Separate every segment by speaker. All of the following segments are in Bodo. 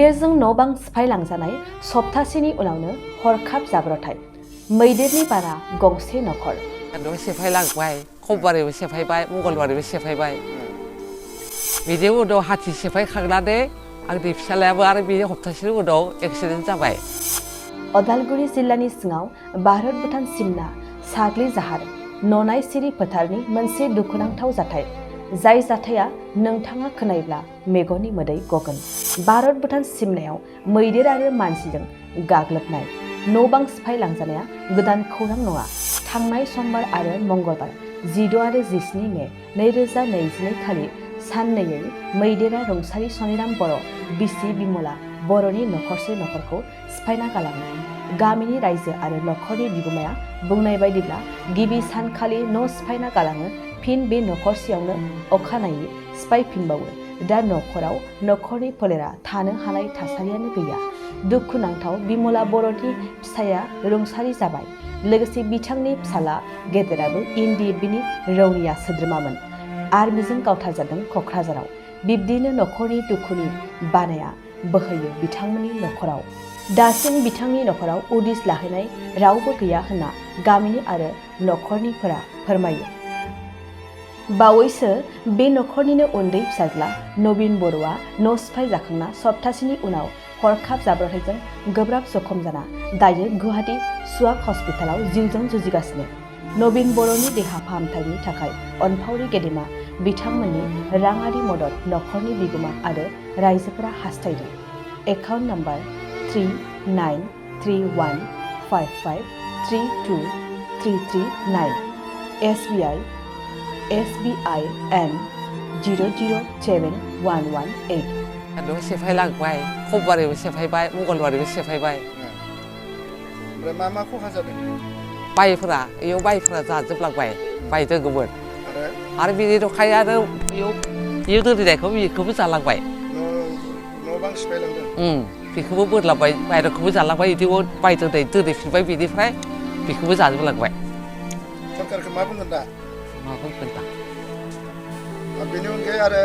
Speaker 1: मैदेरजों न' बां सिफायलांजानाय सप्तासेनि उनावनो हरखाब जाब्रबथाय मैदेरनि बारा गंसे नखर
Speaker 2: सेफायलांबाय खमबारैबो सेफायबाय मंगलबारैबो सेफायबाय बिदि उनाव हाथि सेफायखांनानै आंनि फिसालायाबो आरो बिनि हप्तासेनि उनाव एक्सिडेन्ट जाबाय
Speaker 1: अदालगुरि जिल्लानि सिङाव भारत भुटान सिमना साग्लिजाहार ननाय सिरि फोथारनि मोनसे दुखुनांथाव जाथाय जाय जाथाया नोंथाङा खोनायोब्ला मेगननि मोदै गगोन भारत भुटान सिमनायाव मैदेर आरो मानसिजों गाग्लोबनाय न' बां सिफायलांजानाया गोदान खौरां नङा थांनाय समबार आरो मंगलबार 16 आरो 17 मे 2022 खालि साननैयै मैदेरा रुंसारि सनिराम बर' बिसि बिमला बर'नि नखरसे नखरखौ सिफायना गालाङो गामिनि रायजो आरो नखरनि बिगुमाया बुंनाय बायदिब्ला गिबि सानखालि न' सिफायना गालाङो फिन बे नखरसेयावनो अखानायै सिफायफिनबावो दा नखराव नखरनि फोलेरा थानो हानाय थासारियानो गैया दुखुनांथाव बिमला बर'नि फिसाया रुंसारि जाबाय लोगोसे बिथांनि फिसाला गेदेराबो इन्डिएफबिनि रौनिया सोद्रोमामोन आर्मिजों गावथारजादों क'क्राझाराव बिब्दिनो नखरनि दुखुनि बानाया बोहैयो बिथांमोननि नखराव दासिम बिथांनि नखराव उदिस लाहैनाय रावबो गैया होनना गामिनि आरो नखरनिफोरा फोरमायो बावैसो बे नखरनिनो उन्दै फिसाज्ला नबिन बर'आ न' सिफाय जाखांना सप्तासेनि उनाव हरखाब जाब्रबथायजों गोब्राब जखम जाना दायो गुवाहाटी सुवाग हस्पिटालाव जिउजों जुजिगासिनो नबिन बर'नि देहा फाहामथायनि थाखाय अनफावरि गेदेमा बिथांमोननि राङारि मदद नखरनि बिगोमा आरो रायजोफोरा हास्थायदों एकाउन्ट नाम्बार 393155323339 SBI N 007118
Speaker 2: सेफायलांबाय खमबारैबो सेफायबाय मंगलबारैबो सेफायबाय
Speaker 3: ओमफ्राय मा खहा जादों
Speaker 2: बाइफोरा जाजोबलांबाय बायदोंमोन आरो बिनि नखाय आरो बेयाव दोनैनायखौ बेखौबो जालांबाय
Speaker 3: न' बां सिफायलांदों
Speaker 2: बेखौबो बोरलांबाय बायराखौबो जालांबाय बिदि बायदों दोनैफिनबाय बिनिफ्राय बेखौबो जाजोबलांबाय
Speaker 3: सरकारखौ मा बुंगोन दा
Speaker 2: मा बुंगोन दा
Speaker 3: बेनि अनगायै आरो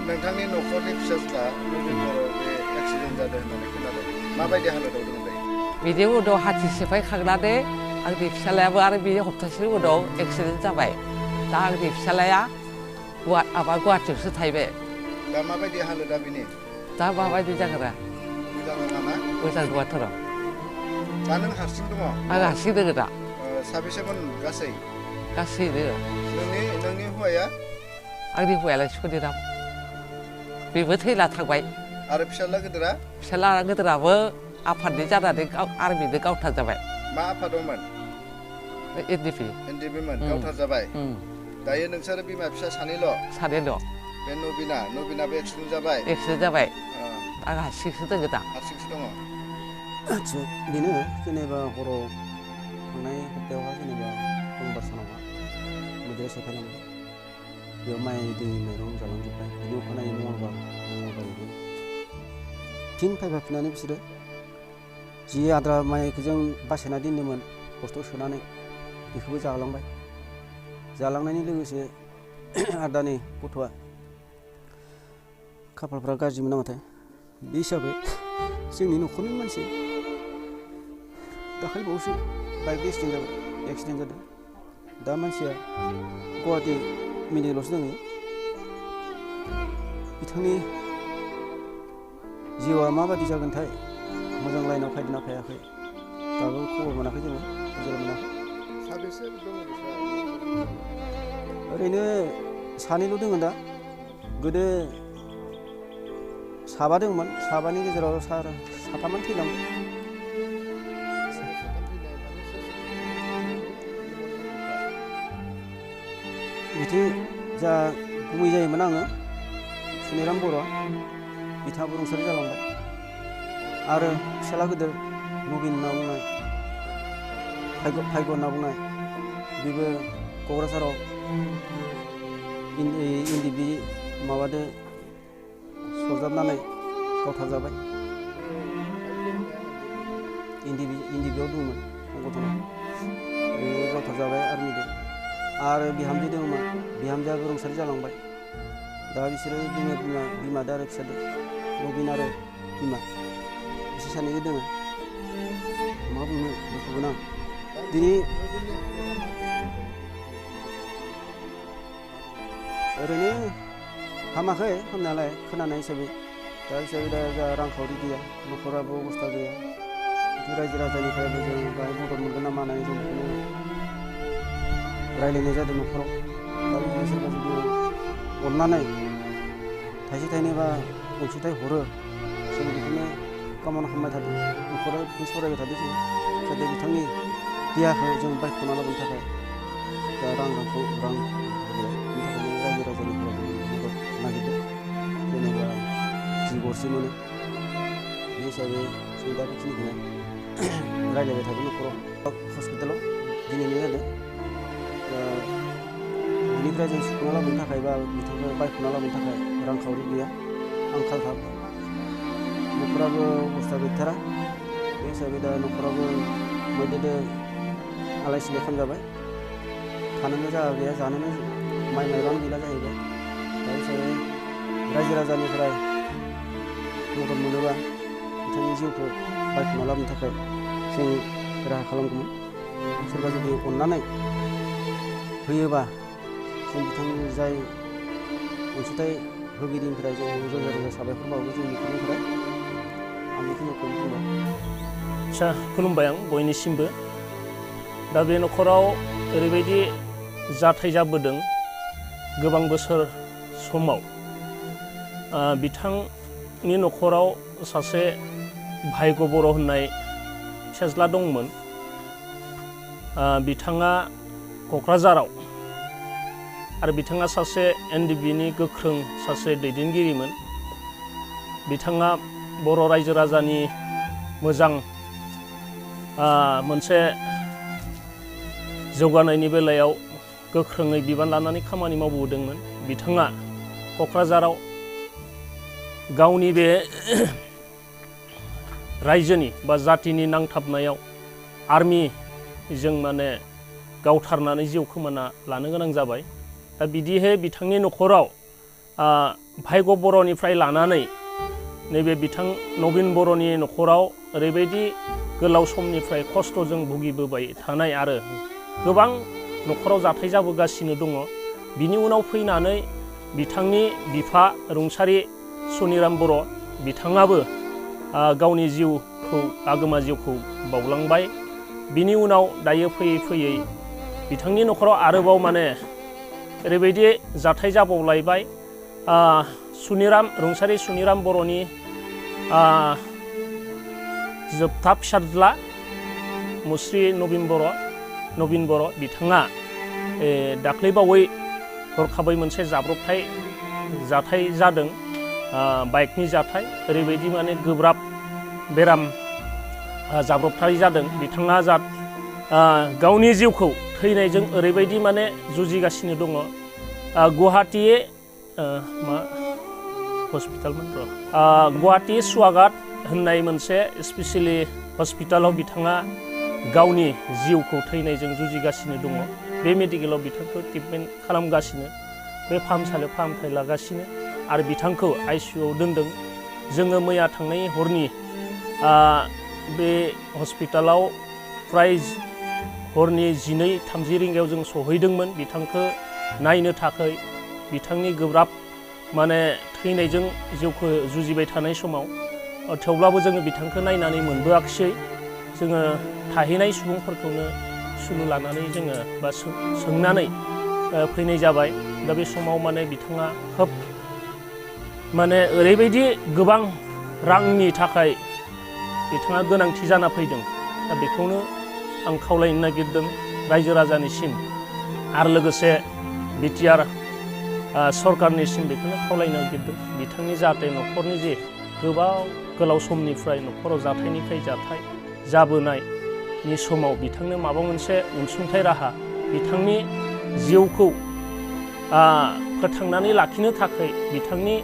Speaker 3: नोंथांनि नखरनि फिसाज्ला नबिन बर' बे एक्सिडेन्ट जादों होननानै खोनादों माबायदि हालोदाव दं दायो
Speaker 2: बिनि उनाव हाथि सेफायखांनानै आंनि फिसालायाबो आरो बिनि हप्तासेनि उनाव एक्सिडेन्ट जाबाय दा आंनि फिसालाया गुवाहाटियावसो थाहैबाय
Speaker 3: दा माबायदि हालोदा बेनि
Speaker 2: दा माबायदि जागोन
Speaker 3: मोजां नामा
Speaker 2: मोजां नङाथ' र'
Speaker 3: दा नों हारसिं दङ
Speaker 2: आं हारसिं दङ दा
Speaker 3: साबेसेमोन
Speaker 2: गासैनो
Speaker 3: नोंनि हौवाया
Speaker 2: आंनि हौवायालाय सनिराम बेबो थैला थांबाय
Speaker 3: आरो फिसाला
Speaker 2: गोदोराबो आफादनि जानानै आर्मिजों गावथार जाबाय
Speaker 3: मा आफादावमोन एनडिपि गावथार जाबाय दायो नोंसोर बिमा फिसा सानैल' बे नबिनाबो एक्सिडेन्ट जाबाय
Speaker 2: आं हारसिंसो दङ दा
Speaker 4: आदसा बेनो जेनेबा हराव थांनाय हप्तायावहा जेनेबा मंगलबार सानावहा मैदेरा सेफायलांबाय बेयाव माइ दै माइरं जालांजोब्बाय बिनि अखानायै मंगलबारैबो फिन फैफिननानै बिसोरो जि आद्रा माइखौ जों बासायना दोन्दोंमोन बस्थायाव सोनानै बेखौबो जालांनायनि लोगोसे आदानि गथ'आ खाफालफ्रा गाज्रिमोन नामाथाय बे हिसाबै जोंनि नखरनि मानसि दाखालि बावैसो बाइक एक्सिडेन्ट जादों दा मानसिया गुवाहाटी मेडिकेलावसो दङ बिथांनि जिउआ माबादि जागोनथाय मोजां लाइनाव फैदोंना फैयाखै दाबो खबर मोनाखै जोङो बुजिनो मोनाखै
Speaker 3: साबेसे दङ
Speaker 4: ओरैनो सानैल' दङ दा गोदो साबा दंमोन साबानि गेजेराव साथामान थैलांबाय बिदि जा गुबै जायोमोन आङो सनिराम बर' बिथाङाबो रुंसारि जालांबाय आरो फिसाला गिदिर नबिन होनना बुंनाय भाग्य होनना बुंनाय बेबो क'क्राझाराव इन्डिबि माबादो सरजाबनानै गावथार जाबाय इन्डिबियाव दंमोन संगठनाव गावथार जाबाय आर्मिजों आरो बिहामजो दंमोन बिहामजोआबो रुंसारि जालांबाय दा बिसोरो बिमादो आरो फिसादो नबिन आरो बिमा सानैजों दङ मा बुंनो बेखौबो आं दिनै ओरैनो हामाखै हामनायालाय खोनानाय हिसाबै दा हिसाबै दा रांखावरि गैया न'खराबो अबस्था गैया रायजो राजानिफ्रायबो जों बाहाय मदद मोनगोन नामा होननानै जों बेखौनो रायज्लायनाय जादों न'खराव दा बिदिनो सोरबा जुदि अननानै थाइसे थाइनै बा अनसुंथाइ हरो जों बेखौनो कामना खालामबाय थादों न'खरा बेखौनो सावरायबाय थादों जों जाहाथे बिथांनि देहाखौ जों बायख'ना लाबोनो थाखाय दा रांनि थाखायनो रायजो राजानिफ्राय मदद नागिरदों जेनेबा जि गरसे मोनो बे हिसाबै जों दा बेखिनिखौनो रायज्लायबाय थादों न'खराव हस्पिटालाव दिनैनो जादों बिनिफ्राय जों सुख'ना लाबोनो थाखाय बा बिथांखौ बायख'ना लाबोनो थाखाय रांखावरि गैया आंखालथार न'खराबो अबस्था गैथारा बे हिसाबै दा न'खराबो मैदेरजों आलाय सिलाय खालामजाबाय थानोनो जायगा गैया जानोनो माइ माइरंआनो गैला जाहैबाय दा हिसाबै रायजो राजानिफ्राय मदद मोनोबा बिथांनि जिउखौ बायख'ना लाबोनो थाखाय जों राहा खालामगौमोन सोरबा जुदि अननानै होयोबा जों बिथांनि जाय अनसुंथाइ होगिरिनिफ्राय जों रोजा रोजा साबायखर बावो जों न'खरनिफ्राय आं बेखिनिखौ बुंबाय
Speaker 5: आच्चा खुलुमबाय आं बयनिसिमबो दा बे न'खराव ओरैबायदि जाथाय जाबोदों गोबां बोसोर समाव बिथांनि न'खराव सासे भायग' बर' होननाय फिसाज्ला दंमोन बिथाङा क'क्राझाराव आरो बिथाङा सासे NDBनि गोख्रों सासे दैदेनगिरिमोन बिथाङा बर' रायजो राजानि मोजां मोनसे जौगानायनि बेलायाव गोख्रोङै बिबान लानानै खामानि मावबोदोंमोन बिथाङा क'क्राझाराव गावनि बे रायजोनि बा जातिनि नांथाबनायाव आर्मिजों माने गावथारनानै जिउ खोमाना लानो गोनां जाबाय दा बिदिहै बिथांनि न'खराव भायग' बर'निफ्राय लानानै नैबे बिथां नबिन बर'नि न'खराव ओरैबायदि गोलाव समनिफ्राय खस्थ'जों भुगिबोबाय थानाय आरो गोबां न'खराव जाथाय जाबोगासिनो दङ बिनि उनाव फैनानै बिथांनि बिफा रुंसारि सनिराम बर' बिथाङाबो गावनि जिउखौ आगोमा जिउखौ बावलांबाय बिनि उनाव दायो फैयै फैयै बिथांनि न'खराव आरोबाव माने ओरैबायदि जाथाय जाबावलायबाय रुंसारि सनिराम बर'नि जोबथा फिसाज्ला मुस्रि नबिन बर' बिथाङा दाख्लैबावै हरखाबै मोनसे जाब्रबथाय जाथाय जादों बाइकनि जाथाय ओरैबायदि माने गोब्राब बेराम जाब्रबथाय जादों बिथाङा गावनि जिउखौ थैनायजों ओरैबायदि माने जुजिगासिनो दङ गुवाहाटि मा हस्पिटालमोन गुवाहाटि स्वागात होननाय मोनसे स्पेसियेलि हस्पिटालाव बिथाङा गावनि जिउखौ थैनायजों जुजिगासिनो दङ बे मेडिकेलाव बिथांखौ ट्रिटमेन्ट खालामगासिनो बे फाहामसालियाव फाहामथाय लागासिनो आरो बिथांखौ ICUआव दोनदों जोङो मैया थांनाय हरनि बे हस्पिटालाव फ्राय हरनि 12:30 रिंगायाव जों सहैदोंमोन बिथांखौ नायनो थाखाय बिथांनि गोब्राब माने थैनायजों जिउखौ जुजिबाय थानाय समाव थेवब्लाबो जोङो बिथांखौ नायनानै मोनबोआखिसै जोङो थाहैनाय सुबुंफोरखौनो सुलु लानानै जोङो बा सोंनानै फैनाय जाबाय दा बे समाव माने बिथाङा खोब माने ओरैबायदि गोबां रांनि थाखाय बिथाङा गोनांथि जाना फैदों दा बेखौनो आं खावलायनो नागिरदों रायजो राजानिसिम आरो लोगोसे BTR सरकारनिसिम बेखौनो खावलायनो नागिरदों बिथांनि जाहाथे न'खरनि जे गोलाव समनिफ्राय न'खराव जाथायनिफ्राय जाथाय जाबोनायनि समाव बिथांनो माबा मोनसे अनसुंथाइ राहा बिथांनि जिउखौ फोथांनानै लाखिनो थाखाय बिथांनि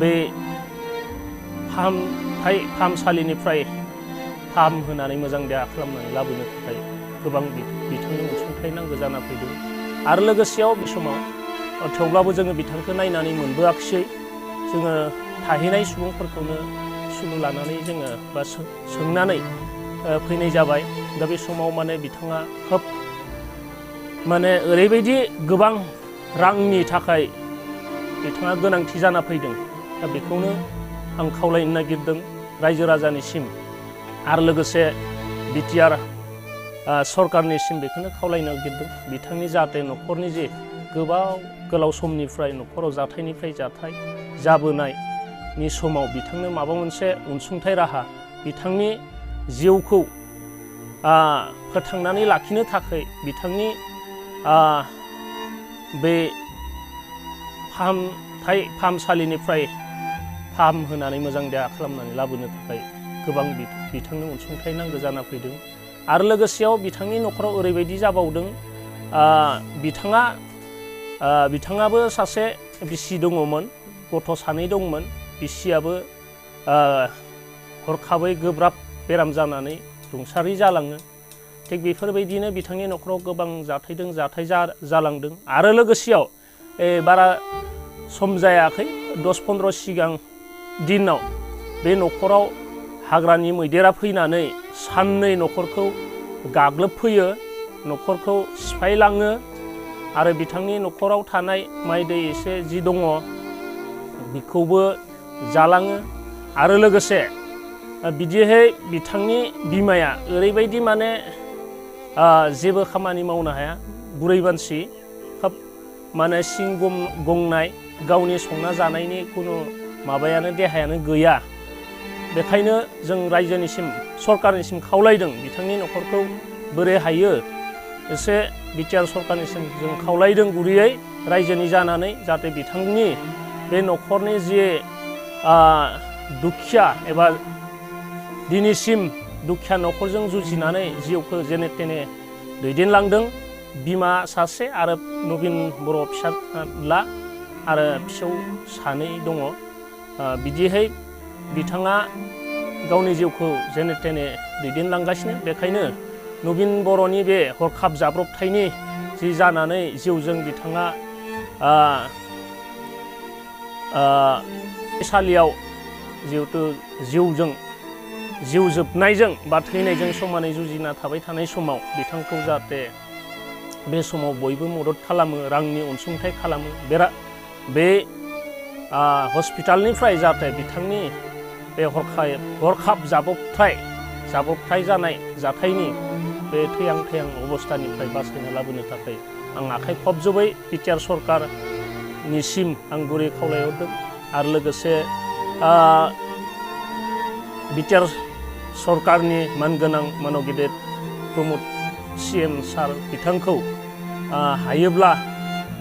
Speaker 5: बे फाहामसालिनिफ्राय फाहामहोनानै मोजां देहा खालामनानै लाबोनो थाखाय गोबां बिथांनि अनसुंथाइ नांगौ जाना फैदों आरो लोगोसेयाव बे समाव थेवब्लाबो जोङो बिथांखौ नायनानै मोनबोआखिसै जोङो थाहैनाय सुबुंफोरखौनो सुलु लानानै जोङो बा सोंनानै फैनाय जाबाय। दा बे समाव माने बिथाङा खोब माने ओरैबायदि गोबां रांनि थाखाय बिथाङा गोनांथि जाना फैदों। दा बेखौनो आं खावलायनो नागिरदों रायजो राजानिसिम आरो लोगोसे बिटिआर सरकारनिसिम बेखौनो खावलायनो नागिरदों बिथांनि जाहाथे न'खरनि जे गोलाव समनिफ्राय न'खराव जाथायनिफ्राय जाथाय जाबोनायनि समाव बिथांनो माबा मोनसे अनसुंथाइ राहा बिथांनि जिउखौ फोथांनानै लाखिनो थाखाय बिथांनि बे फाहामसालिनिफ्राय फाहामहोनानै मोजां देहा खालामनानै लाबोनो थाखाय गोबां बिथांनो अनसुंथाइ नांगौ जाना फैदों। आरो लोगोसेयाव बिथांनि न'खराव ओरैबायदि जाबावदों बिथाङाबो सासे बिसि दङमोन, गथ' 2 दंमोन। बिसियाबो हरखाबै गोब्राब बेराम जानानै रुंसारि जालाङो। थिग बेफोरबायदिनो बिथांनि न'खराव गोबां जाथाय जालांदों। आरो लोगोसेयाव बारा सम जायाखै 10-15 सिगां दिनाव बे न'खराव हाग्रानि मैदेरा फैनानै साननै न'खरखौ गाग्लोबफैयो, न'खरखौ सिफायलाङो आरो बिथांनि न'खराव थानाय माइ दै एसे जि दङ बेखौबो जालाङो। आरो लोगोसे बिदिहाय बिथांनि बिमाया ओरैबायदि माने जेबो खामानि मावनो हाया, बुरै मानसि, खोब माने सिं गंनाय, गावनि संना जानायनि खुनु माबायानो देहायानो गैया। बेखायनो जों रायजोनिसिम सरकारनिसिम खावलायदों बिथांनि न'खरखौ बोरै हायो एसे बिटिआर सरकारनिसिम जों खावलायदों गुरैयै रायजोनि जानानै जाहाथे बिथांनि बे न'खरनि जे दुखिया एबा दिनैसिम दुखिया न'खरजों जुजिनानै जिउखौ जेने तेने दैदेनलांदों। बिमा सासे आरो नबिन बर' फिसाला आरो फिसौ 2 दङ। बिदिहाय बिथाङा गावनि जिउखौ जेने तेने दैदेनलांगासिनो। बेखायनो नबिन बर'नि बे हरखाब जाब्रबथायनि जि जानानै जिउजों बिथाङा सालियाव जिहेथु जिउ जोबनायजों बा थैनायजों समानै जुजिना थाबाय थानाय समाव बिथांखौ जाहाथे बे समाव बयबो मदद खालामो, रांनि अनसुंथाइ खालामो। बे हस्पिटालनिफ्राय जाहाथे बिथांनि बे हरखाब जाब्रबथाय जानाय जाथायनि बे थैहां अबस्थानिफ्राय बासायना लाबोनो थाखाय आं आखाइ खबजोबै बिटिआर सरकारनिसिम आं गुरै खावलायहरदों। आरो लोगोसे बिटिआर सरकारनि मानगोनां मानगिदिर प्रमद CM सार बिथांखौ हायोब्ला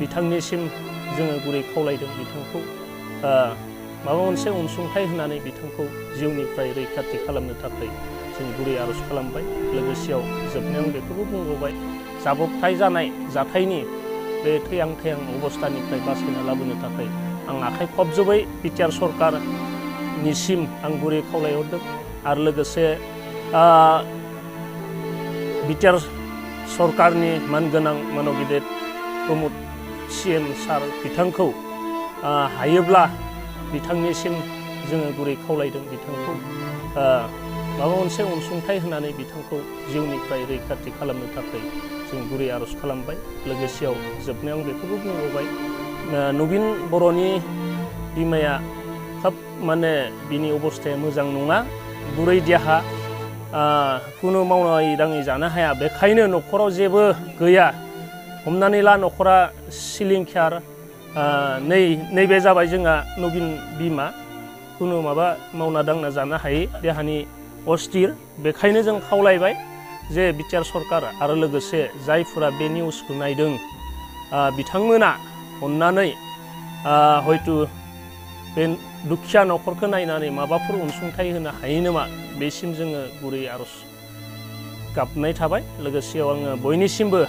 Speaker 5: बिथांनिसिम जोङो गुरै खावलायदों बिथांखौ माबा मोनसे अनसुंथाइ होनानै बिथांखौ जिउनिफ्राय रैखाथि खालामनो थाखाय जों गुरै आर'ज खालामबाय। लोगोसेयाव जोबनायाव बेखौबो बुंबावबाय जाब्रबथाय जानाय जाथायनि बे थैहां अबस्थानिफ्राय बासायना लाबोनो थाखाय आं आखाइ खबजोबै बिटिआर सरकारनिसिम आं गुरै खावलायहरदों। आरो लोगोसे बिटिआर सरकारनि मानगोनां मानगिदिर प्रमद CM सार बिथांखौ हायोब्ला बिथांनिसिम जोङो गुरै खावलायदों बिथांखौ माबा मोनसे अनसुंथाइ होनानै बिथांखौ जिउनिफ्राय रैखाथि खालामनो थाखाय जों गुरै आर'ज खालामबाय। लोगोसेयाव जोबनायाव बेखौबो बुंबावबाय नबिन बर'नि बिमाया खोब माने बिनि अबस्थाया मोजां नङा, बुरै देहा, खुनु मावनाय दाङै जानो हाया। बेखायनो न'खराव जेबो गैया। हमनानै ला न'खरा सिलिंखार, नैबे जाबाय जोंहा नबिन बिमा, खुनु माबा मावना दांना जानो हायै, देहानि अस्थिर। बेखायनो जों खावलायबाय जे बिटिआर सरकार आरो लोगोसे जायफोरा बे निउसखौ नायदों बिथांमोना अननानै हयতো बे दुखिया न'खरखौ नायनानै माबाफोर अनसुंथाइ होनो हायो नामा बेसिम जोङो गुरै आर'ज गाबनाय थाबाय। लोगोसेयाव आङो बयनिसिमबो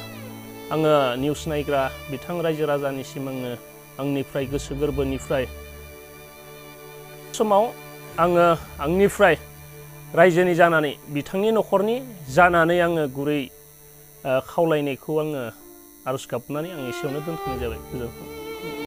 Speaker 5: निउस नायग्रा बिथां रायजो राजानिसिम आंनिफ्राय गोसो गोरबोनिफ्राय समाव आङो आंनिफ्राय रायजोनि जानानै बिथांनि न'खरनि जानानै आङो गुरै खावलायनायखौ आङो आर'ज गाबनानै आं एसेयावनो दोनथ'नाय जाबाय। गोजोन्थों।